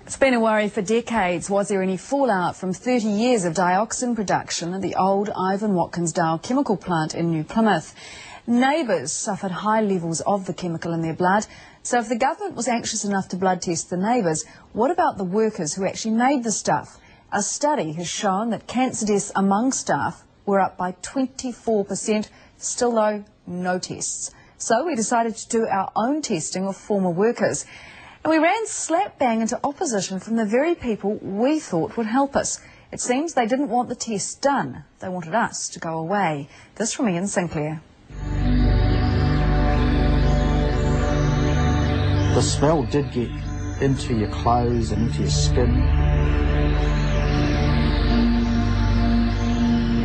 It's been a worry for decades. Was there any fallout from 30 years of dioxin production at the old Ivan Watkins chemical plant in New Plymouth? Neighbours suffered high levels of the chemical in their blood. So if the government was anxious enough to blood test the neighbours, what about the workers who actually made the stuff? A study has shown that cancer deaths among staff were up by 24%. Still though, no tests. So we decided to do our own testing of former workers. And we ran slap bang into opposition from the very people we thought would help us. It seems they didn't want the tests done. They wanted us to go away. This from Ian Sinclair. The smell did get into your clothes and into your skin.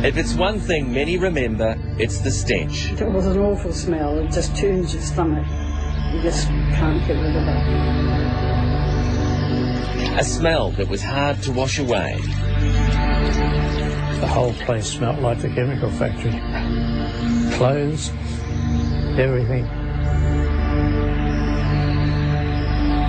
If it's one thing many remember, it's the stench. It was an awful smell. It just turns your stomach. You just can't get rid of it. A smell that was hard to wash away. The whole place smelled like the chemical factory. Clothes, everything.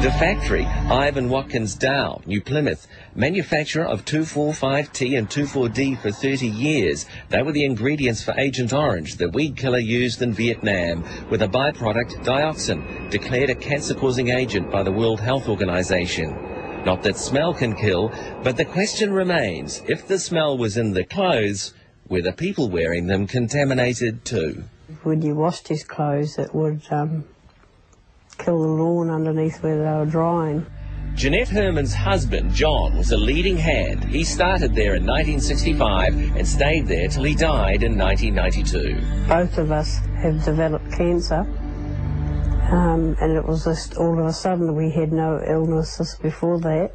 The factory, Ivan Watkins, New Plymouth, manufacturer of 2,4,5-T and 2,4-D for 30 years. They were the ingredients for Agent Orange, the weed killer used in Vietnam, with a byproduct, dioxin, declared a cancer-causing agent by the World Health Organization. Not that smell can kill, but the question remains, if the smell was in the clothes, were the people wearing them contaminated too? When you washed his clothes, it would kill the lawn underneath where they were drying. Jeanette Herman's husband, John, was a leading hand. He started there in 1965 and stayed there till he died in 1992. Both of us have developed cancer, and it was just all of a sudden we had no illnesses before that.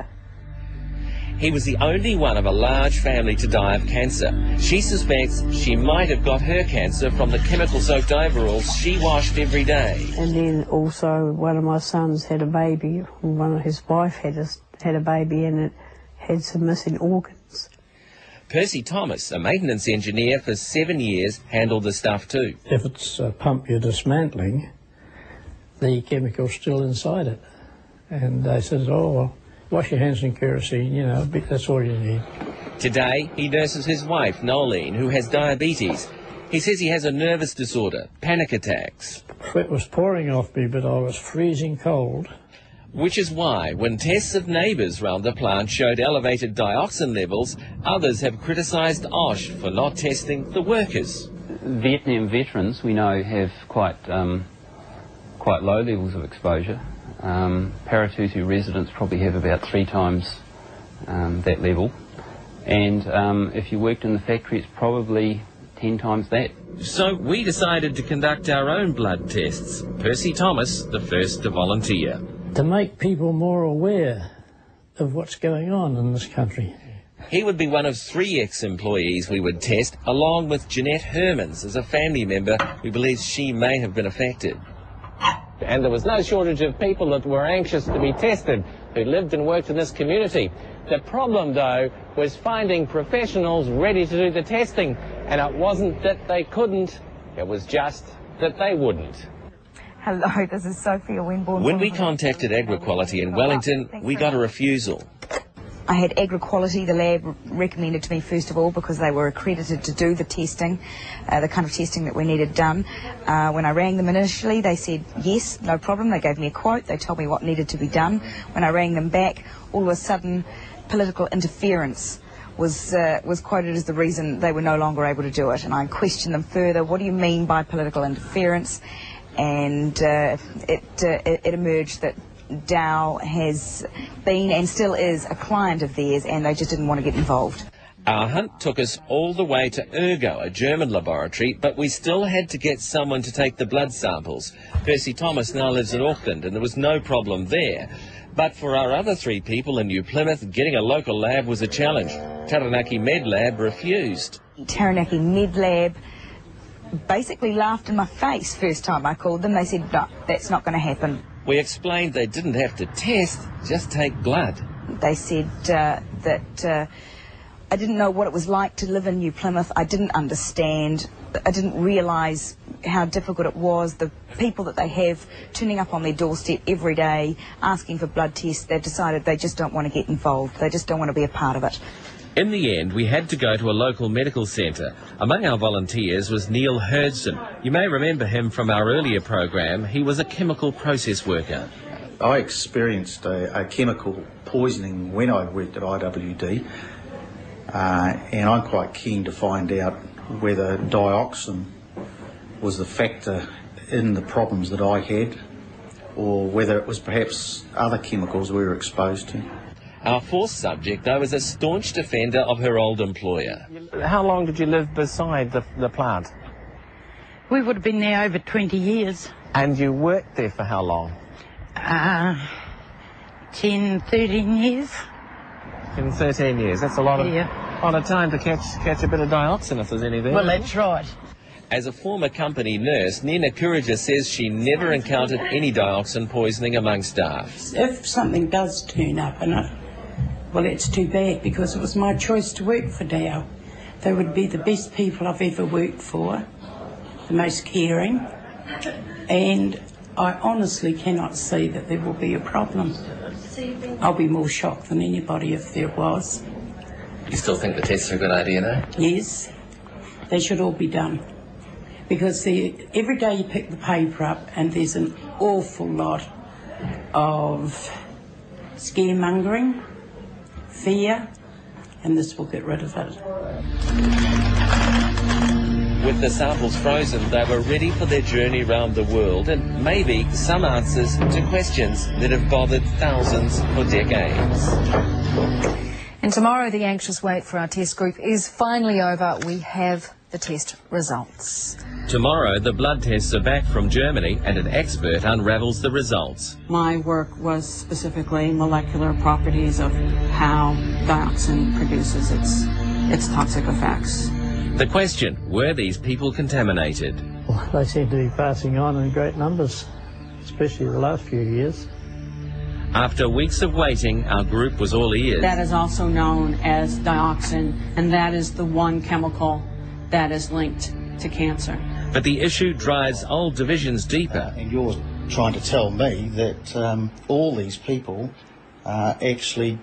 He was the only one of a large family to die of cancer. She suspects she might have got her cancer from the chemical-soaked overalls she washed every day. And then also one of my sons had a baby, his wife had a baby, and it had some missing organs. Percy Thomas, a maintenance engineer for 7 years, handled the stuff too. If it's a pump you're dismantling, the chemical's still inside it. And they said, oh, well, wash your hands in kerosene, you know, that's all you need. Today, he nurses his wife, Nolene, who has diabetes. He says he has a nervous disorder, panic attacks. Sweat was pouring off me, but I was freezing cold. Which is why, when tests of neighbours round the plant showed elevated dioxin levels, others have criticised OSH for not testing the workers. Vietnam veterans, we know, have quite low levels of exposure. Paratutu residents probably have about 3 times that level, and if you worked in the factory, it's probably 10 times that. So we decided to conduct our own blood tests. Percy Thomas, the first to volunteer. To make people more aware of what's going on in this country. He would be one of 3 ex-employees we would test, along with Jeanette Hermans as a family member who believes she may have been affected. And there was no shortage of people that were anxious to be tested, who lived and worked in this community. The problem, though, was finding professionals ready to do the testing. And it wasn't that they couldn't, it was just that they wouldn't. Hello, this is Sophia Winborn. When we contacted AgriQuality in Wellington, we got a refusal. I had AgriQuality, the lab, recommended to me first of all because they were accredited to do the testing, the kind of testing that we needed done. When I rang them initially, they said yes, no problem. They gave me a quote. They told me what needed to be done. When I rang them back, all of a sudden, political interference was quoted as the reason they were no longer able to do it. And I questioned them further. What do you mean by political interference? And it emerged that Dow has been and still is a client of theirs, and they just didn't want to get involved. Our hunt took us all the way to Ergo, a German laboratory, but we still had to get someone to take the blood samples. Percy Thomas now lives in Auckland, and there was no problem there. But for our other 3 people in New Plymouth, getting a local lab was a challenge. Taranaki Med Lab refused. Taranaki Med Lab basically laughed in my face first time I called them. They said, no, that's not going to happen. We explained they didn't have to test, just take blood. They said that I didn't know what it was like to live in New Plymouth. I didn't understand. I didn't realise how difficult it was, the people that they have turning up on their doorstep every day asking for blood tests. They've decided they just don't want to get involved. They just don't want to be a part of it. In the end, we had to go to a local medical centre. Among our volunteers was Neil Hurdson. You may remember him from our earlier program. He was a chemical process worker. I experienced a chemical poisoning when I worked at IWD, and I'm quite keen to find out whether dioxin was the factor in the problems that I had, or whether it was perhaps other chemicals we were exposed to. Our fourth subject, though, is a staunch defender of her old employer. How long did you live beside the plant? We would have been there over 20 years. And you worked there for how long? 10, 13 years. In 13 years. That's a lot of, Yeah. lot of time to catch a bit of dioxin if there's any there. Well, that's right. As a former company nurse, Nina Kurija says she never encountered any dioxin poisoning among staff. If something does turn up in it, well, it's too bad, because it was my choice to work for Dow. They would be the best people I've ever worked for, the most caring, and I honestly cannot see that there will be a problem. I'll be more shocked than anybody if there was. You still think the tests are a good idea, though? Yes, they should all be done. Because every day you pick the paper up and there's an awful lot of scaremongering, fear, and this will get rid of it. With the samples frozen, they were ready for their journey round the world and maybe some answers to questions that have bothered thousands for decades. And tomorrow the anxious wait for our test group is finally over. We have the test results. Tomorrow the blood tests are back from Germany and an expert unravels the results. My work was specifically molecular properties of how dioxin produces its toxic effects. The question, were these people contaminated? Well, they seem to be passing on in great numbers, especially the last few years. After weeks of waiting, our group was all ears. That is also known as dioxin, and that is the one chemical that is linked to cancer. But the issue drives old divisions deeper. And you're trying to tell me that all these people actually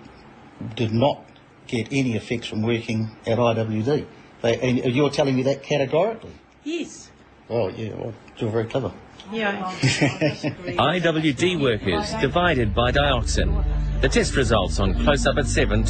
did not get any effects from working at IWD. And you're telling me that categorically? Yes. Well, yeah, well, you're very clever. Yeah. IWD workers divided by dioxin. The test results on Close Up at 7.